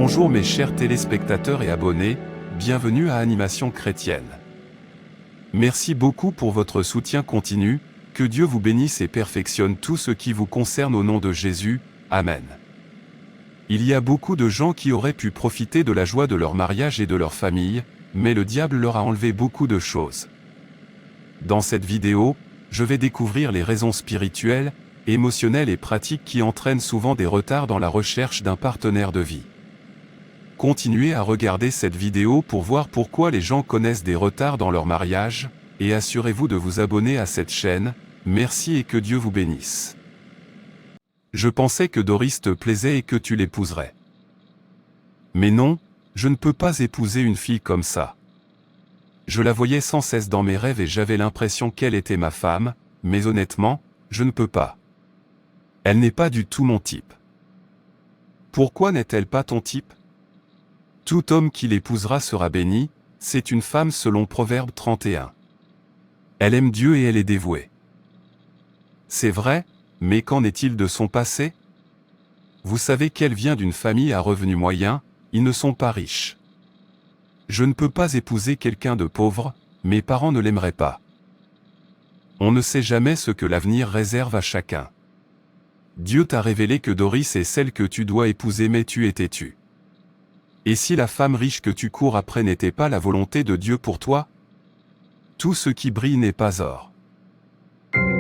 Bonjour mes chers téléspectateurs et abonnés, bienvenue à Animation Chrétienne. Merci beaucoup pour votre soutien continu, que Dieu vous bénisse et perfectionne tout ce qui vous concerne au nom de Jésus, Amen. Il y a beaucoup de gens qui auraient pu profiter de la joie de leur mariage et de leur famille, mais le diable leur a enlevé beaucoup de choses. Dans cette vidéo, je vais découvrir les raisons spirituelles, émotionnelles et pratiques qui entraînent souvent des retards dans la recherche d'un partenaire de vie. Continuez à regarder cette vidéo pour voir pourquoi les gens connaissent des retards dans leur mariage, et assurez-vous de vous abonner à cette chaîne. Merci et que Dieu vous bénisse. Je pensais que Doris te plaisait et que tu l'épouserais. Mais non, je ne peux pas épouser une fille comme ça. Je la voyais sans cesse dans mes rêves et j'avais l'impression qu'elle était ma femme, mais honnêtement, je ne peux pas. Elle n'est pas du tout mon type. Pourquoi n'est-elle pas ton type ? Tout homme qui l'épousera sera béni, c'est une femme selon Proverbe 31. Elle aime Dieu et elle est dévouée. C'est vrai, mais qu'en est-il de son passé ? Vous savez qu'elle vient d'une famille à revenus moyens, ils ne sont pas riches. Je ne peux pas épouser quelqu'un de pauvre, mes parents ne l'aimeraient pas. On ne sait jamais ce que l'avenir réserve à chacun. Dieu t'a révélé que Doris est celle que tu dois épouser mais tu es têtu. Et si la femme riche que tu cours après n'était pas la volonté de Dieu pour toi ? Tout ce qui brille n'est pas or.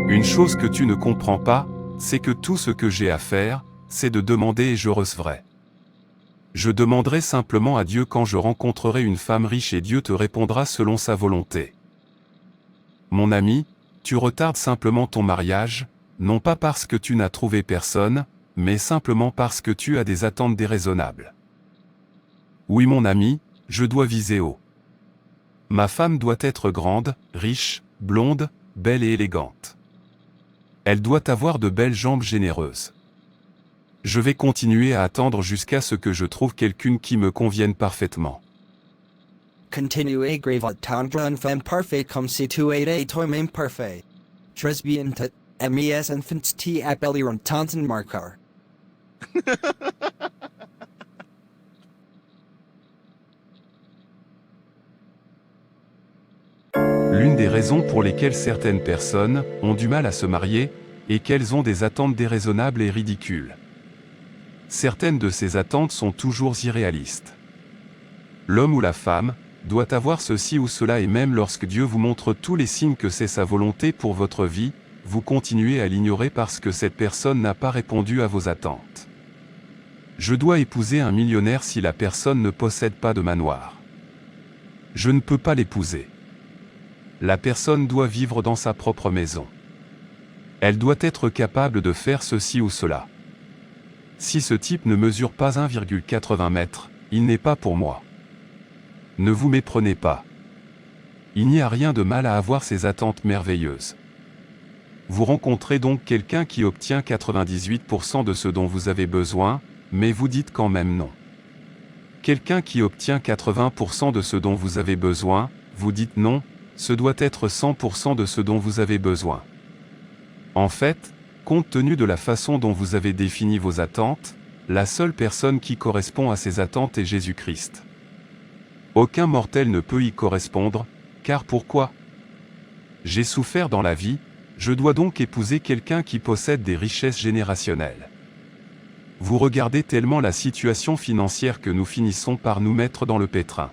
Une chose que tu ne comprends pas, c'est que tout ce que j'ai à faire, c'est de demander et je recevrai. Je demanderai simplement à Dieu quand je rencontrerai une femme riche et Dieu te répondra selon sa volonté. Mon ami, tu retardes simplement ton mariage, non pas parce que tu n'as trouvé personne, mais simplement parce que tu as des attentes déraisonnables. Oui mon ami, je dois viser haut. Ma femme doit être grande, riche, blonde, belle et élégante. Elle doit avoir de belles jambes généreuses. Je vais continuer à attendre jusqu'à ce que je trouve quelqu'une qui me convienne parfaitement. Continuez grave attendre une femme parfaite comme si tu étais toi-même parfait. Très bien, mes enfants t'appelleront tonton Marcar. L'une des raisons pour lesquelles certaines personnes ont du mal à se marier, est qu'elles ont des attentes déraisonnables et ridicules. Certaines de ces attentes sont toujours irréalistes. L'homme ou la femme doit avoir ceci ou cela et même lorsque Dieu vous montre tous les signes que c'est sa volonté pour votre vie, vous continuez à l'ignorer parce que cette personne n'a pas répondu à vos attentes. Je dois épouser un millionnaire si la personne ne possède pas de manoir. Je ne peux pas l'épouser. La personne doit vivre dans sa propre maison. Elle doit être capable de faire ceci ou cela. Si ce type ne mesure pas 1,80 m, il n'est pas pour moi. Ne vous méprenez pas. Il n'y a rien de mal à avoir ces attentes merveilleuses. Vous rencontrez donc quelqu'un qui obtient 98% de ce dont vous avez besoin, mais vous dites quand même non. Quelqu'un qui obtient 80% de ce dont vous avez besoin, vous dites non, ce doit être 100% de ce dont vous avez besoin. En fait, compte tenu de la façon dont vous avez défini vos attentes, la seule personne qui correspond à ces attentes est Jésus-Christ. Aucun mortel ne peut y correspondre, car pourquoi ? J'ai souffert dans la vie, je dois donc épouser quelqu'un qui possède des richesses générationnelles. Vous regardez tellement la situation financière que nous finissons par nous mettre dans le pétrin.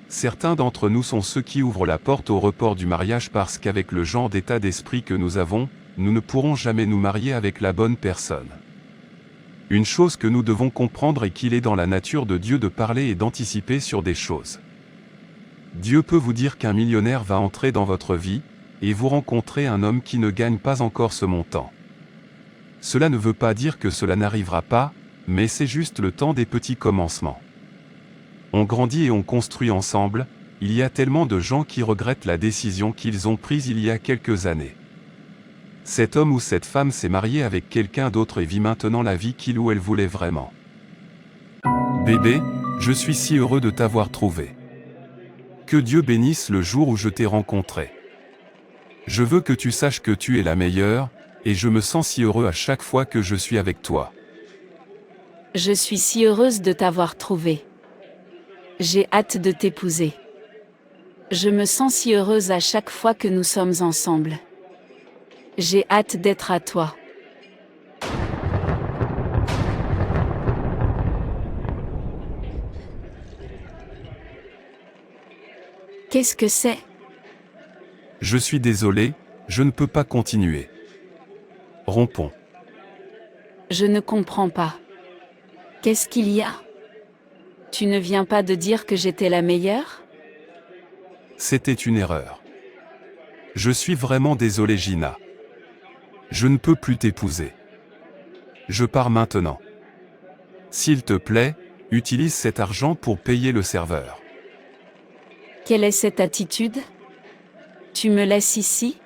Certains d'entre nous sont ceux qui ouvrent la porte au report du mariage parce qu'avec le genre d'état d'esprit que nous avons, nous ne pourrons jamais nous marier avec la bonne personne. Une chose que nous devons comprendre est qu'il est dans la nature de Dieu de parler et d'anticiper sur des choses. Dieu peut vous dire qu'un millionnaire va entrer dans votre vie, et vous rencontrez un homme qui ne gagne pas encore ce montant. Cela ne veut pas dire que cela n'arrivera pas, mais c'est juste le temps des petits commencements. On grandit et on construit ensemble, il y a tellement de gens qui regrettent la décision qu'ils ont prise il y a quelques années. Cet homme ou cette femme s'est marié avec quelqu'un d'autre et vit maintenant la vie qu'il ou elle voulait vraiment. Bébé, je suis si heureux de t'avoir trouvé. Que Dieu bénisse le jour où je t'ai rencontré. Je veux que tu saches que tu es la meilleure, et je me sens si heureux à chaque fois que je suis avec toi. Je suis si heureuse de t'avoir trouvé. J'ai hâte de t'épouser. Je me sens si heureuse à chaque fois que nous sommes ensemble. J'ai hâte d'être à toi. Qu'est-ce que c'est? Je suis désolé, je ne peux pas continuer. Rompons. Je ne comprends pas. Qu'est-ce qu'il y a? Tu ne viens pas de dire que j'étais la meilleure? C'était une erreur. Je suis vraiment désolé, Gina. Je ne peux plus t'épouser. Je pars maintenant. S'il te plaît, utilise cet argent pour payer le serveur. Quelle est cette attitude? Tu me laisses ici?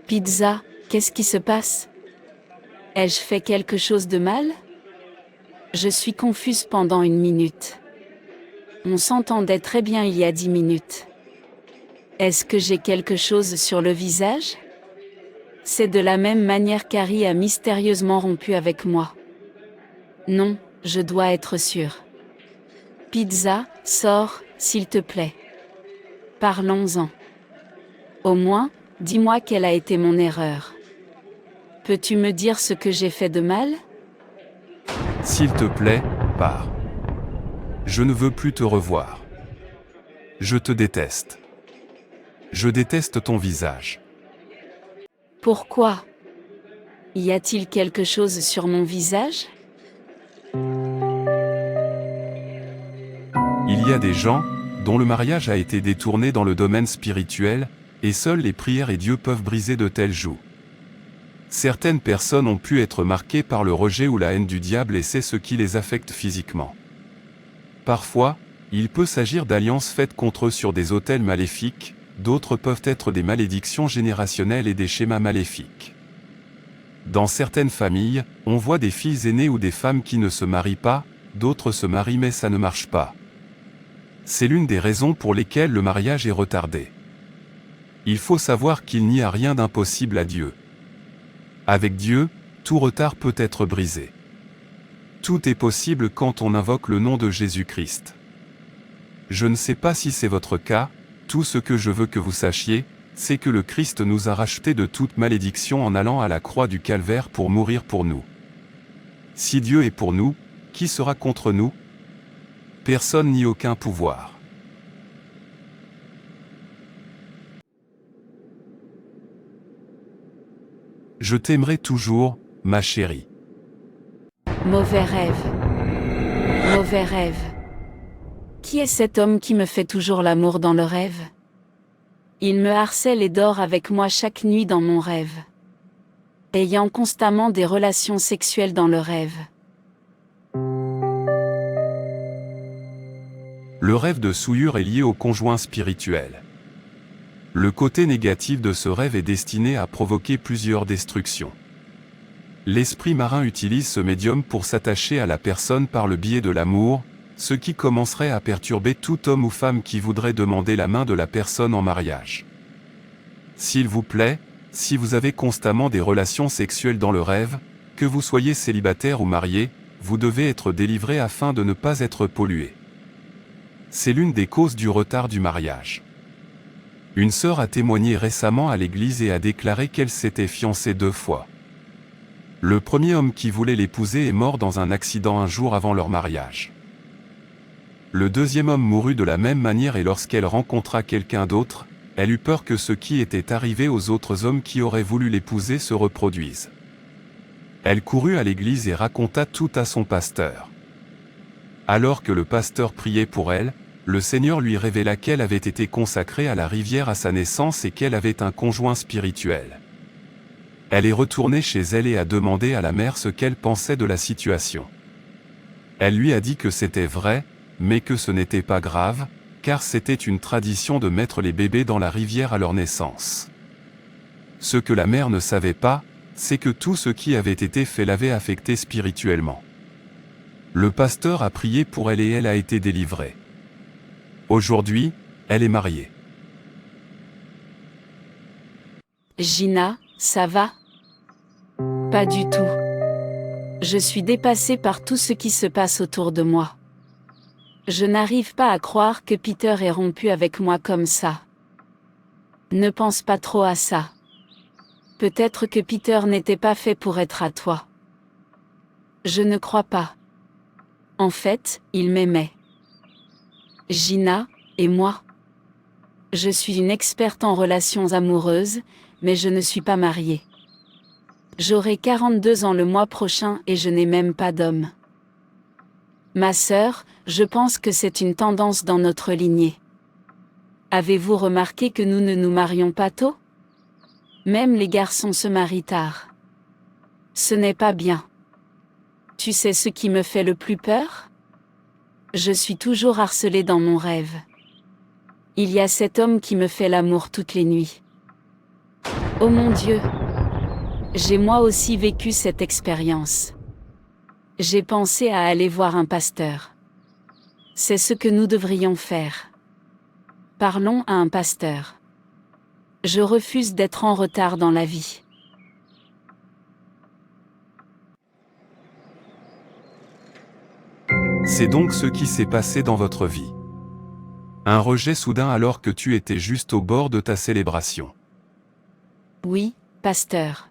Pizza, qu'est-ce qui se passe? Ai-je fait quelque chose de mal? Je suis confuse pendant une minute. On s'entendait très bien il y a 10 minutes. Est-ce que j'ai quelque chose sur le visage? C'est de la même manière qu'Harry a mystérieusement rompu avec moi. Non, je dois être sûre. Pizza, sors, s'il te plaît. Parlons-en. Au moins, dis-moi quelle a été mon erreur. Peux-tu me dire ce que j'ai fait de mal? S'il te plaît, pars. Je ne veux plus te revoir. Je te déteste. Je déteste ton visage. Pourquoi? Y a-t-il quelque chose sur mon visage? Il y a des gens dont le mariage a été détourné dans le domaine spirituel, et seuls les prières et Dieu peuvent briser de tels jougs. Certaines personnes ont pu être marquées par le rejet ou la haine du diable et c'est ce qui les affecte physiquement. Parfois, il peut s'agir d'alliances faites contre eux sur des autels maléfiques, d'autres peuvent être des malédictions générationnelles et des schémas maléfiques. Dans certaines familles, on voit des filles aînées ou des femmes qui ne se marient pas, d'autres se marient mais ça ne marche pas. C'est l'une des raisons pour lesquelles le mariage est retardé. Il faut savoir qu'il n'y a rien d'impossible à Dieu. Avec Dieu, tout retard peut être brisé. Tout est possible quand on invoque le nom de Jésus-Christ. Je ne sais pas si c'est votre cas, tout ce que je veux que vous sachiez, c'est que le Christ nous a rachetés de toute malédiction en allant à la croix du Calvaire pour mourir pour nous. Si Dieu est pour nous, qui sera contre nous? Personne ni aucun pouvoir. Je t'aimerai toujours, ma chérie. Mauvais rêve. Mauvais rêve. Qui est cet homme qui me fait toujours l'amour dans le rêve? Il me harcèle et dort avec moi chaque nuit dans mon rêve. Ayant constamment des relations sexuelles dans le rêve. Le rêve de souillure est lié au conjoint spirituel. Le côté négatif de ce rêve est destiné à provoquer plusieurs destructions. L'esprit marin utilise ce médium pour s'attacher à la personne par le biais de l'amour, ce qui commencerait à perturber tout homme ou femme qui voudrait demander la main de la personne en mariage. S'il vous plaît, si vous avez constamment des relations sexuelles dans le rêve, que vous soyez célibataire ou marié, vous devez être délivré afin de ne pas être pollué. C'est l'une des causes du retard du mariage. Une sœur a témoigné récemment à l'église et a déclaré qu'elle s'était fiancée 2 fois. Le premier homme qui voulait l'épouser est mort dans un accident un jour avant leur mariage. Le deuxième homme mourut de la même manière et lorsqu'elle rencontra quelqu'un d'autre, elle eut peur que ce qui était arrivé aux autres hommes qui auraient voulu l'épouser se reproduise. Elle courut à l'église et raconta tout à son pasteur. Alors que le pasteur priait pour elle, le Seigneur lui révéla qu'elle avait été consacrée à la rivière à sa naissance et qu'elle avait un conjoint spirituel. Elle est retournée chez elle et a demandé à la mère ce qu'elle pensait de la situation. Elle lui a dit que c'était vrai, mais que ce n'était pas grave, car c'était une tradition de mettre les bébés dans la rivière à leur naissance. Ce que la mère ne savait pas, c'est que tout ce qui avait été fait l'avait affectée spirituellement. Le pasteur a prié pour elle et elle a été délivrée. Aujourd'hui, elle est mariée. Gina, ça va? Pas du tout. Je suis dépassée par tout ce qui se passe autour de moi. Je n'arrive pas à croire que Peter ait rompu avec moi comme ça. Ne pense pas trop à ça. Peut-être que Peter n'était pas fait pour être à toi. Je ne crois pas. En fait, il m'aimait. Gina, et moi. Je suis une experte en relations amoureuses, mais je ne suis pas mariée. J'aurai 42 ans le mois prochain et je n'ai même pas d'homme. Ma sœur, je pense que c'est une tendance dans notre lignée. Avez-vous remarqué que nous ne nous marions pas tôt? Même les garçons se marient tard. Ce n'est pas bien. Tu sais ce qui me fait le plus peur? Je suis toujours harcelée dans mon rêve. Il y a cet homme qui me fait l'amour toutes les nuits. Oh mon Dieu! J'ai moi aussi vécu cette expérience. J'ai pensé à aller voir un pasteur. C'est ce que nous devrions faire. Parlons à un pasteur. Je refuse d'être en retard dans la vie. C'est donc ce qui s'est passé dans votre vie. Un rejet soudain alors que tu étais juste au bord de ta célébration. Oui, pasteur.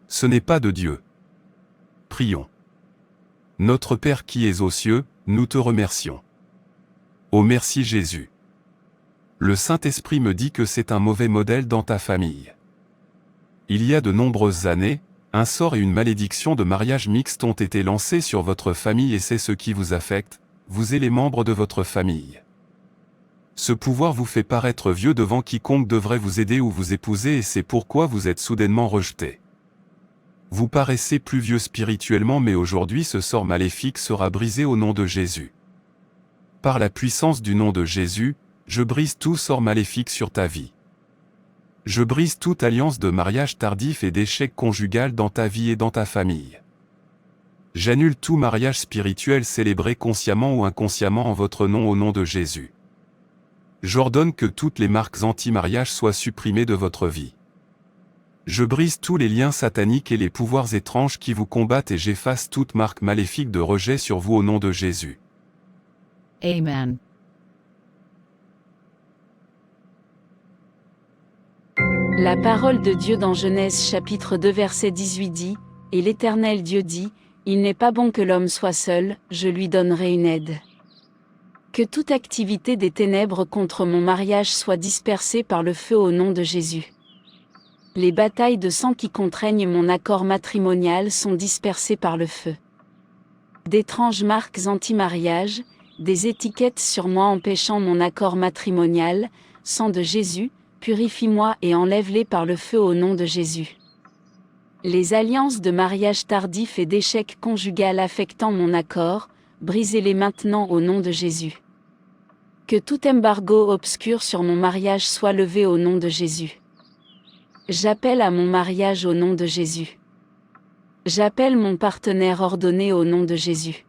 Ce n'est pas de Dieu. Prions. Notre Père qui es aux cieux, nous te remercions. Oh merci Jésus. Le Saint-Esprit me dit que c'est un mauvais modèle dans ta famille. Il y a de nombreuses années, un sort et une malédiction de mariage mixte ont été lancés sur votre famille et c'est ce qui vous affecte, vous et les membres de votre famille. Ce pouvoir vous fait paraître vieux devant quiconque devrait vous aider ou vous épouser et c'est pourquoi vous êtes soudainement rejeté. Vous paraissez plus vieux spirituellement mais aujourd'hui ce sort maléfique sera brisé au nom de Jésus. Par la puissance du nom de Jésus, je brise tout sort maléfique sur ta vie. Je brise toute alliance de mariage tardif et d'échec conjugal dans ta vie et dans ta famille. J'annule tout mariage spirituel célébré consciemment ou inconsciemment en votre nom au nom de Jésus. J'ordonne que toutes les marques anti-mariage soient supprimées de votre vie. Je brise tous les liens sataniques et les pouvoirs étranges qui vous combattent et j'efface toute marque maléfique de rejet sur vous au nom de Jésus. Amen. La parole de Dieu dans Genèse chapitre 2 verset 18 dit, « Et l'Éternel Dieu dit, il n'est pas bon que l'homme soit seul, je lui donnerai une aide. » Que toute activité des ténèbres contre mon mariage soit dispersée par le feu au nom de Jésus. Les batailles de sang qui contraignent mon accord matrimonial sont dispersées par le feu. D'étranges marques anti-mariage, des étiquettes sur moi empêchant mon accord matrimonial, sang de Jésus, purifie-moi et enlève-les par le feu au nom de Jésus. Les alliances de mariage tardif et d'échec conjugal affectant mon accord, brisez-les maintenant au nom de Jésus. Que tout embargo obscur sur mon mariage soit levé au nom de Jésus. J'appelle à mon mariage au nom de Jésus. J'appelle mon partenaire ordonné au nom de Jésus.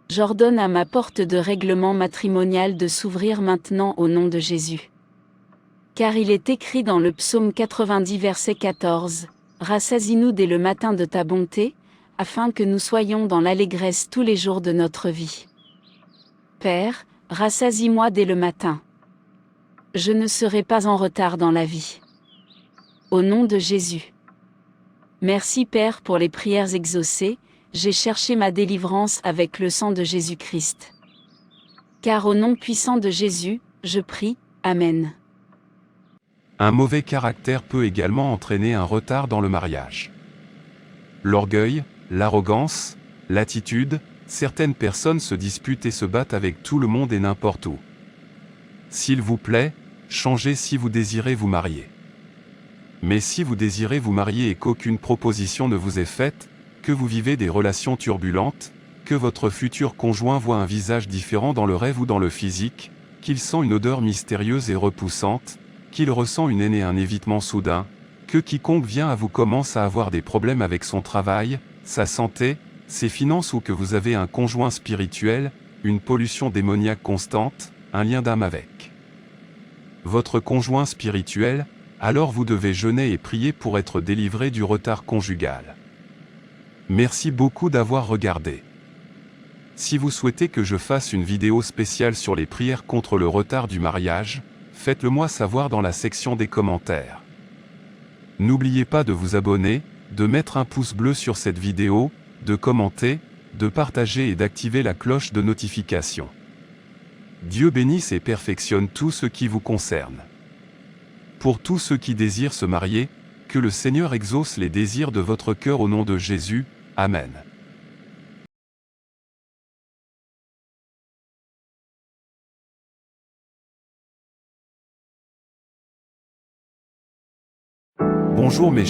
J'ordonne à ma porte de règlement matrimonial de s'ouvrir maintenant au nom de Jésus. Car il est écrit dans le psaume 90 verset 14, « Rassasie-nous dès le matin de ta bonté, afin que nous soyons dans l'allégresse tous les jours de notre vie. » Père, rassasie-moi dès le matin. Je ne serai pas en retard dans la vie. Au nom de Jésus. Merci Père pour les prières exaucées, j'ai cherché ma délivrance avec le sang de Jésus-Christ. Car au nom puissant de Jésus, je prie, Amen. Un mauvais caractère peut également entraîner un retard dans le mariage. L'orgueil, l'arrogance, l'attitude, certaines personnes se disputent et se battent avec tout le monde et n'importe où. S'il vous plaît, changez si vous désirez vous marier. Mais si vous désirez vous marier et qu'aucune proposition ne vous est faite, que vous vivez des relations turbulentes, que votre futur conjoint voit un visage différent dans le rêve ou dans le physique, qu'il sent une odeur mystérieuse et repoussante, qu'il ressent une haine et un évitement soudain, que quiconque vient à vous commence à avoir des problèmes avec son travail, sa santé, ses finances ou que vous avez un conjoint spirituel, une pollution démoniaque constante, un lien d'âme avec votre conjoint spirituel, alors vous devez jeûner et prier pour être délivré du retard conjugal. Merci beaucoup d'avoir regardé. Si vous souhaitez que je fasse une vidéo spéciale sur les prières contre le retard du mariage, faites-le moi savoir dans la section des commentaires. N'oubliez pas de vous abonner, de mettre un pouce bleu sur cette vidéo, de commenter, de partager et d'activer la cloche de notification. Dieu bénisse et perfectionne tout ce qui vous concerne. Pour tous ceux qui désirent se marier, que le Seigneur exauce les désirs de votre cœur au nom de Jésus. Amen. Bonjour mes